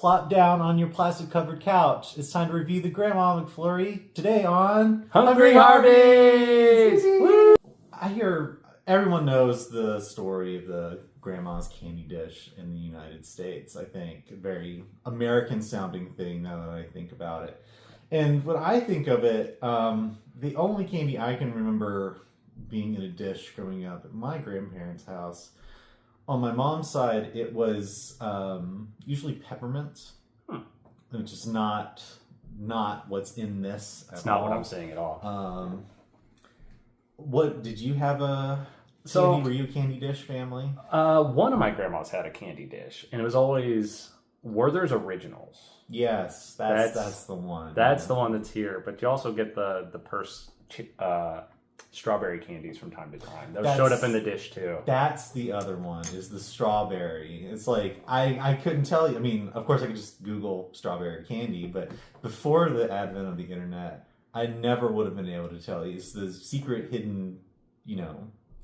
plop down on your plastic-covered couch. It's time to review the Grandma McFlurry today on Hungry Harveys! Woo! I hear everyone knows the story of the grandma's candy dish in the United States. I think a very American-sounding thing now that I think about it. And when I think of it, the only candy I can remember being in a dish growing up at my grandparents' house, on my mom's side, it was usually peppermint, which is not what's in this. It's not what I'm saying at all. What did you have a candy? Were you a candy dish family? One of my grandmas had a candy dish, and it was always Werther's Originals. Yes, that's the one. That's the one that's here. But you also get the purse strawberry candies from time to time. Those showed up in the dish too. That's the other one, is the strawberry. It's like, I couldn't tell you. I mean, of course I could just Google strawberry candy, but before the advent of the internet, I never would have been able to tell you. It's the secret hidden,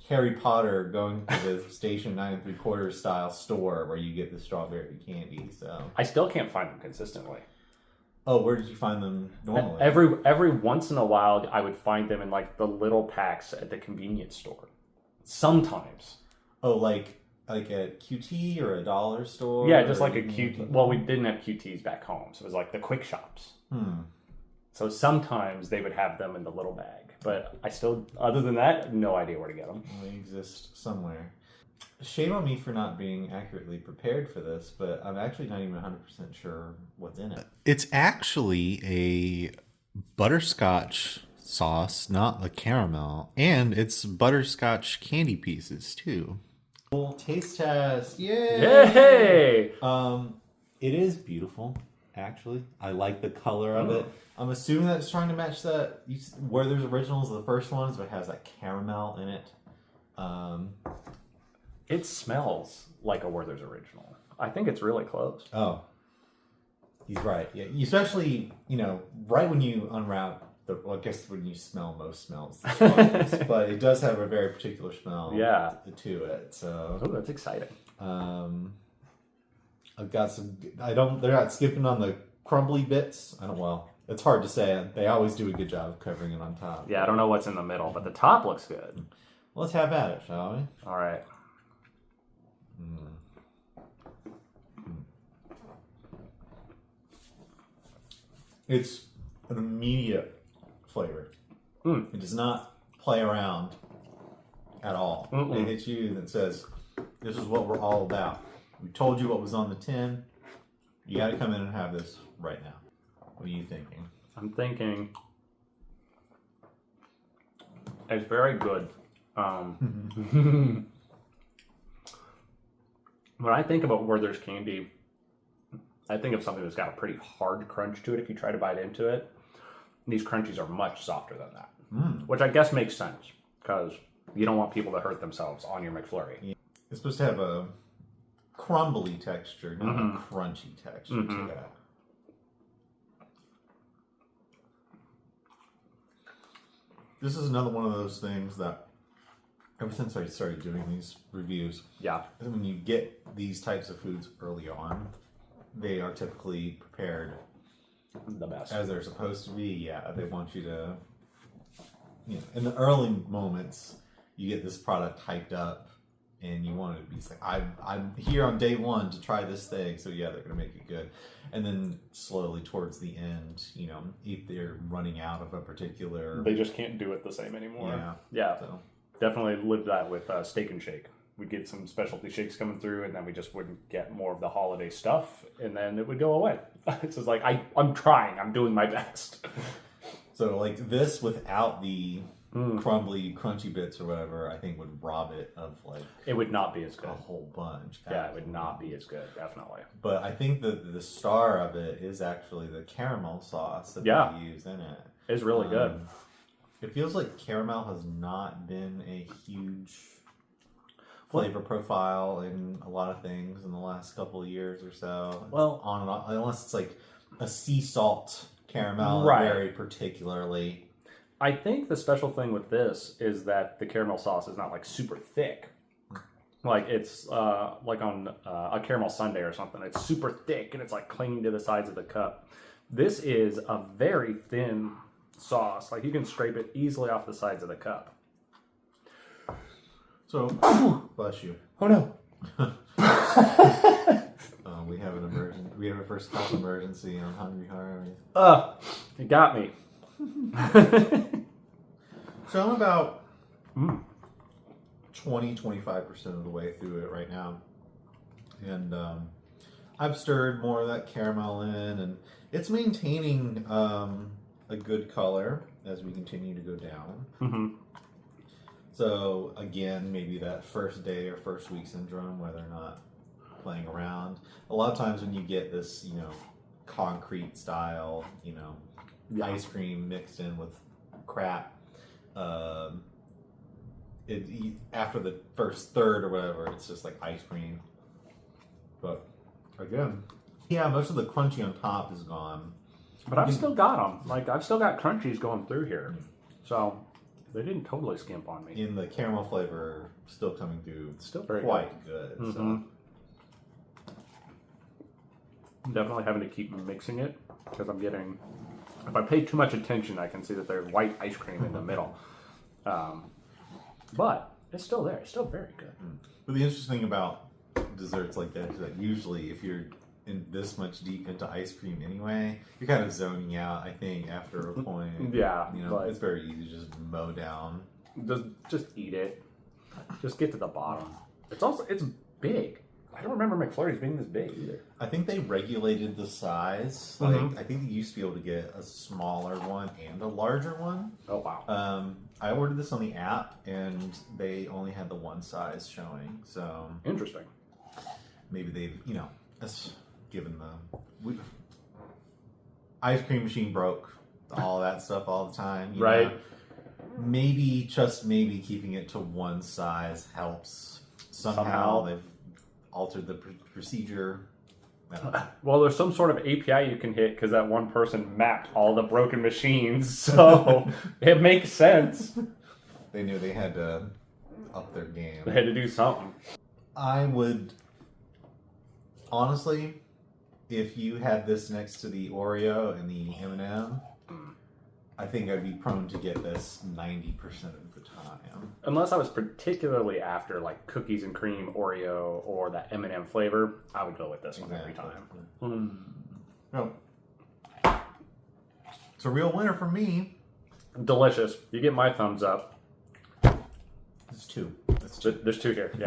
Harry Potter going to the Station 9 3/4 style store where you get the strawberry candy. So I still can't find them consistently. Oh, where did you find them normally? Every once in a while, I would find them in like the little packs at the convenience store. Sometimes. Oh, like at QT or a dollar store? Yeah, just like a QT. Well, we didn't have QTs back home, so it was like the quick shops. So sometimes they would have them in the little bag, but I still, other than that, no idea where to get them. They exist somewhere. Shame on me for not being accurately prepared for this, but I'm actually not even 100% sure what's in it. It's actually a butterscotch sauce, not the caramel, and it's butterscotch candy pieces too. Cool taste test. Yay! Yay! It is beautiful, actually. I like the color of it. I'm assuming that it's trying to match that. Werther's Originals, the first one, so it has that caramel in it. It smells like a Werther's Original. I think it's really close. Oh, he's right. Yeah, especially right when you unwrap I guess when you smell most smells, but it does have a very particular smell. Yeah. To it. So that's exciting. I've got some. They're not skipping on the crumbly bits. Well, it's hard to say. They always do a good job of covering it on top. Yeah, I don't know what's in the middle, but the top looks good. Well, let's have at it, shall we? All right. It's an immediate flavor. It does not play around at all. It hits you and it says, this is what we're all about. We told you what was on the tin. You got to come in and have this right now. What are you thinking? I'm thinking it's very good. When I think about Werther's candy, I think of something that's got a pretty hard crunch to it if you try to bite into it. These crunchies are much softer than that, which I guess makes sense because you don't want people to hurt themselves on your McFlurry. Yeah. It's supposed to have a crumbly texture, not a crunchy texture to that. This is another one of those things that ever since I started doing these reviews, when you get these types of foods early on, they are typically prepared the best as they're supposed to be. Yeah, they want you to, in the early moments, you get this product hyped up, and you want it to be like, I'm here on day one to try this thing, so yeah, they're gonna make it good. And then slowly towards the end, if they're running out of a particular, they just can't do it the same anymore. Yeah. So. Definitely lived that with Steak and Shake. We'd get some specialty shakes coming through, and then we just wouldn't get more of the holiday stuff, and then it would go away. It's just like, I'm trying. I'm doing my best. So like this without the crumbly, crunchy bits or whatever, I think would rob it of like... It would not be as good. A whole bunch. Yeah, it would not be as good, definitely. But I think that the star of it is actually the caramel sauce that they use in it. It's really good. It feels like caramel has not been a huge flavor profile in a lot of things in the last couple of years or so. Well, on and on, unless it's like a sea salt caramel, very particularly. I think the special thing with this is that the caramel sauce is not like super thick. Like it's like on a caramel sundae or something. It's super thick and it's like clinging to the sides of the cup. This is a very thin sauce. Like you can scrape it easily off the sides of the cup. So, bless you. Oh no. We have an emergency. We have a first class emergency on Hungry Harveys. It got me. So I'm about 20-25% of the way through it right now. And I've stirred more of that caramel in, and it's maintaining a good color as we continue to go down. Mm-hmm. So again, maybe that first day or first week syndrome where they're not playing around. A lot of times when you get this, concrete style, ice cream mixed in with crap, after the first third or whatever, it's just like ice cream. But again, yeah, most of the crunchy on top is gone. But I've still got them. Like I've still got crunchies going through here. So they didn't totally skimp on me. In the caramel flavor, still coming through. Still very quite good. Mm-hmm. So. I'm definitely having to keep mixing it because I'm getting. If I pay too much attention, I can see that there's white ice cream in the middle. But it's still there. It's still very good. But the interesting thing about desserts like that is that usually if you're in this much deep into ice cream anyway, you're kind of zoning out, I think, after a point. Yeah. It's very easy to just mow down. Just eat it. Just get to the bottom. It's big. I don't remember McFlurries being this big either. I think they regulated the size. Like I think you used to be able to get a smaller one and a larger one. Oh wow. I ordered this on the app and they only had the one size showing. So interesting. Maybe they've, given the ice cream machine broke, all that stuff all the time. Right. Maybe, just maybe, keeping it to one size helps. Somehow they've altered the procedure. Well, there's some sort of API you can hit because that one person mapped all the broken machines, so it makes sense. They knew they had to up their game. They had to do something. I would, honestly, if you had this next to the Oreo and the M&M, I think I'd be prone to get this 90% of the time. Unless I was particularly after like cookies and cream Oreo or that M&M flavor, I would go with this one every time. No. It's a real winner for me. Delicious. You get my thumbs up. It's two. There's two here. Yeah.